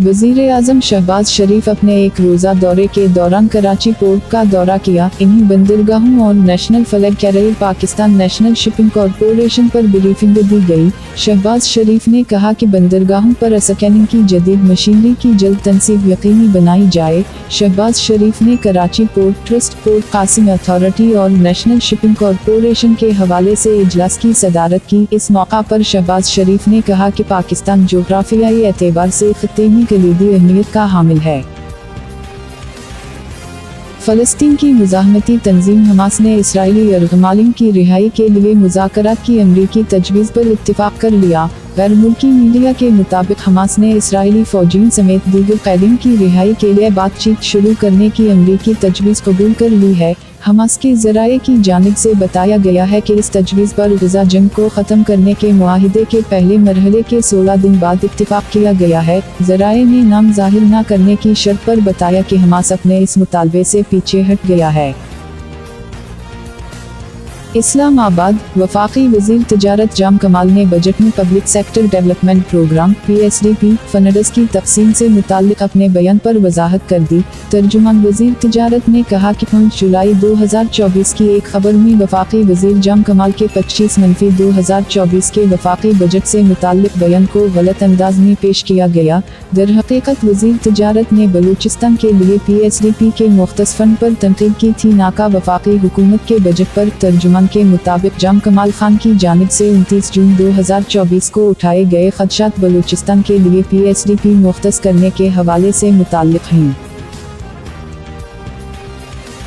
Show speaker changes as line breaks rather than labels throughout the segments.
वज़ीर आज़म शहबाज शरीफ अपने एक रोज़ा दौरे के दौरान कराची पोर्ट का दौरा किया। इन्हीं बंदरगाहों और national flag carrier Pakistan national shipping corporation पर ब्रीफिंग दी गई। शहबाज शरीफ ने कहा कि बंदरगाहों पर स्कैनिंग की जदीद मशीनरी की जल्द तनसीब यकीनी बनाई जाए। शहबाज शरीफ ने Karachi port trust, port Qasim authority और नेशनल शिपिंग कॉरपोरेशन के हवाले से इजलास की सदारत की। इस मौका पर शहबाज शरीफ ने कहा कि पाकिस्तान जोग्राफियाई एतबार से खित्ते में कलीदी अहमियत का हामिल है। फ़लस्तीन की मुज़ाहमती तंजीम हमास ने इसराइली यरग़मालिन की रिहाई के लिए मुज़ाकरात की अमरीकी तजवीज़ पर इत्तिफ़ाक़ कर लिया। गैर मुल्की मीडिया के मुताबिक हमास ने इसराइली फ़ौजियों समेत दीगर कैदियों की रिहाई के लिए बातचीत शुरू करने की अमरीकी तजवीज़ कबूल कर ली है। हमास के ज़राए की जानिब से बताया गया है कि इस तजवीज़ पर गज़ा जंग को ख़त्म करने के मुआहिदे के पहले मरहले के 16 दिन बाद इत्तिफ़ाक़ किया गया है। ज़राए ने नाम ज़ाहिर न करने की शर्त पर बताया कि हमास अपने इस मुतालबे से पीछे हट गया है। इस्लामाबाद, वफाकी वज़ीर तिजारत जाम कमाल ने बजट में public sector development programme (PSDP) funds की तक़सीम से मुताल्लिक़ अपने बयान पर वज़ाहत कर दी। तर्जुमान वज़ीर तिजारत ने कहा कि 5 जुलाई 2024 की एक खबर में वफाकी वज़ीर जाम कमाल के 25-2024 के वफाकी बजट से मुताल्लिक़ बयान को गलत अंदाज में पेश किया गया। दरहकीकत वज़ीर तिजारत ने बलूचिस्तान के लिए PSDP के मुख्तस फंड पर तनकीद की थी, नाका वफाकी हुकूमत के बजट पर। तर्जुमान के मुताबिक जाम कमाल खान की जानिब से 29 जून 2024 को उठाए गए खदशात बलूचिस्तान के लिए PSDP मुख्तस करने के हवाले से मुताल्लिक़ हैं।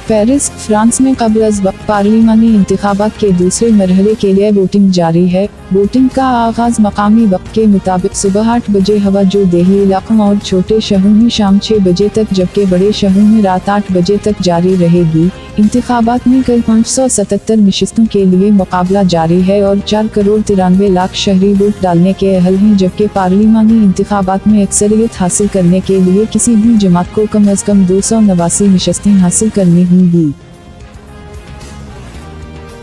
पेरिस, फ्रांस में क़ब्ल अज़ वक्त पार्लिमानी इंतख़ाबात के दूसरे मरहले के लिए वोटिंग जारी है। वोटिंग का आगाज़ मकामी वक्त के मुताबिक सुबह 8 बजे हवा जो देही इलाकों और छोटे शहरों में शाम 6 बजे तक, जबकि बड़े शहरों में रात 8 बजे तक जारी रहेगी। इंतख़ाबात में कल 577 नशिस्तों के लिए मुकाबला जारी है और 4,93,00,000 शहरी वोट डालने के अहल हैं, जबकि पार्लिमानी इंतख़ाबात में अक्सरियत हासिल करने के लिए किसी भी जमात को कम अज़ कम 289 नशिस्तें हासिल करनी होंगी।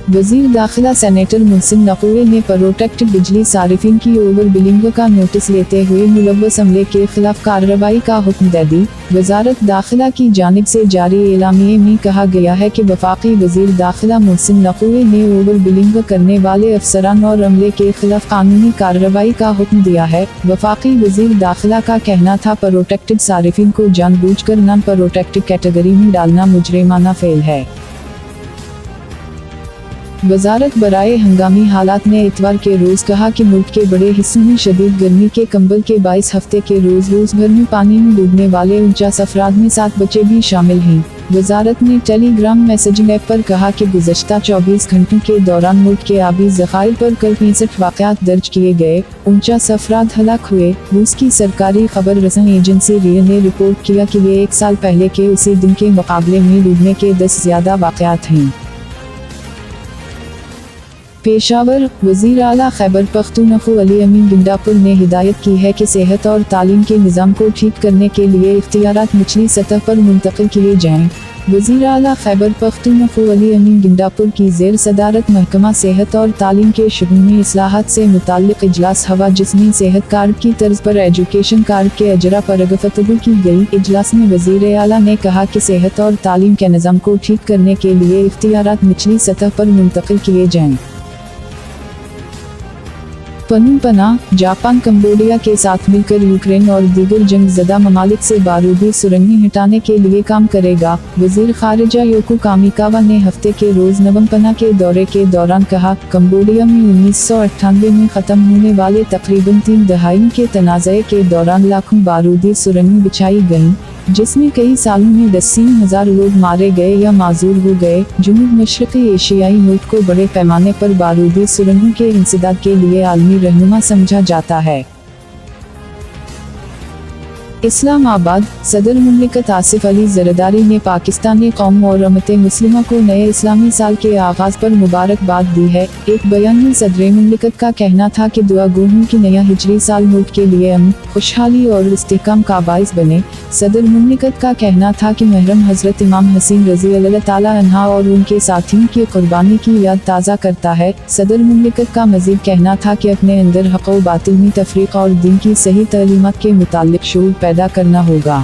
वज़ीर दाखिला सेनेटर मोहसिन नक़वी ने प्रोटेक्टेड बिजली सारिफिन की ओवर बिलिंग का नोटिस लेते हुए मुलव्वस अमले के खिलाफ कार्रवाई का हुक्म दे दी। वज़ारत दाखिला की जानिब से जारी एलामिये में कहा गया है कि वफाकी वज़ीर दाखिला मोहसिन नक़वी ने ओवर बिलिंग करने वाले अफसरान और अमले के खिलाफ कानूनी कार्रवाई का हुक्म दिया है। वफाकी वज़ीर दाखिला का कहना था प्रोटेक्टेड सारिफिन को जानबूझकर नॉन प्रोटेक्टेड कैटेगरी में डालना मुजरिमाना फेल है। वज़ारत बराए हंगामी हालात ने इतवार के रोज़ कहा कि मुल्क के बड़े हिस्सों में शदीद गर्मी के कंबल के बाइस हफ्ते के रोज़ भर में पानी में डूबने वाले 49 अफराद में 7 बच्चे भी शामिल हैं। वज़ारत ने टेलीग्राम मैसेजिंग ऐप पर कहा कि गुज़श्ता 24 घंटों के दौरान मुल्क के आबी ज़खायर पर कल 65 वाक़यात दर्ज किए गए, 49 अफराद हलाक हुए। रूस की सरकारी खबर रसन एजेंसी रिया ने रिपोर्ट किया कि ये 1 साल पहले के उसी दिन के मुकाबले में डूबने के 10 ज़्यादा वाक़यात हैं। पेशावर, वज़ीर आला खैबर पख्तूनख्वा अली अमीन गिंडापुर ने हिदायत की है कि सेहत और तालीम के निज़ाम को ठीक करने के लिए इख्तियारात निचली सतह पर मुंतकिल किए जाएं। वज़ीर आला खैबर पख्तूनख्वा अली अमीन गिंडापुर की ज़ेर सदारत महकमा सेहत और तालीम के शुरू में इस्लाहात से मुताल्लिक़ इजलास हवा, जिसमें सेहत कार्ड की तर्ज पर एजुकेशन कार्ड के अजरा पर गुफ्तगू की गई। इजलास में वज़ीर आला ने कहा कि सेहत और तालीम के निज़ाम को ठीक करने के लिए इख्तियारात निचली सतह पर मुंतकिल किए जाएं। पनूपना, जापान कंबोडिया के साथ मिलकर यूक्रेन और दीगर जंग ज़दा ममालिक से बारूदी सुरंगें हटाने के लिए काम करेगा। वज़ीर ख़ारिजा योको कामिकावा ने हफ्ते के रोज़ नवम्पना के दौरे के दौरान कहा, कंबोडिया में 1998 में ख़त्म होने वाले तकरीबन 3 दहाइयों के तनाज़े के दौरान लाखों बारूदी सुरंगें बिछाई गईं, जिसमें कई सालों में 10,000 लोग मारे गए या माजूर हो गए। जनूब मशरक़ी एशियाई मुल्क को बड़े पैमाने पर बारूदी सुरंगों के इंसदाद के लिए आलमी रहनुमा समझा जाता है। इस्लामाबाद, सदर मुमलिकत आसिफ अली ज़रदारी ने पाकिस्तानी कौम और उम्मत मुस्लिमा को नए इस्लामी साल के आगाज़ पर मुबारकबाद दी है। एक बयान में सदर मुमलिकत का कहना था कि दुआ गो हूं कि नया हिजरी साल मुल्क के लिए अमन, खुशहाली और इस्तेहकाम का बाइस बने। सदर मुमलिकत का कहना था कि महरम हज़रत इमाम हसीन रज़ी अल्लाह ताला अन्हा और उनके साथियों की कुर्बानी की याद ताज़ा करता है। सदर मुमलिकत का मज़ीद कहना था कि अपने अंदर हक़ व बातिल में तफ़रीक़ और दीन की सही तालीमात के मुतालिक शऊर پیدا کرنا ہوگا۔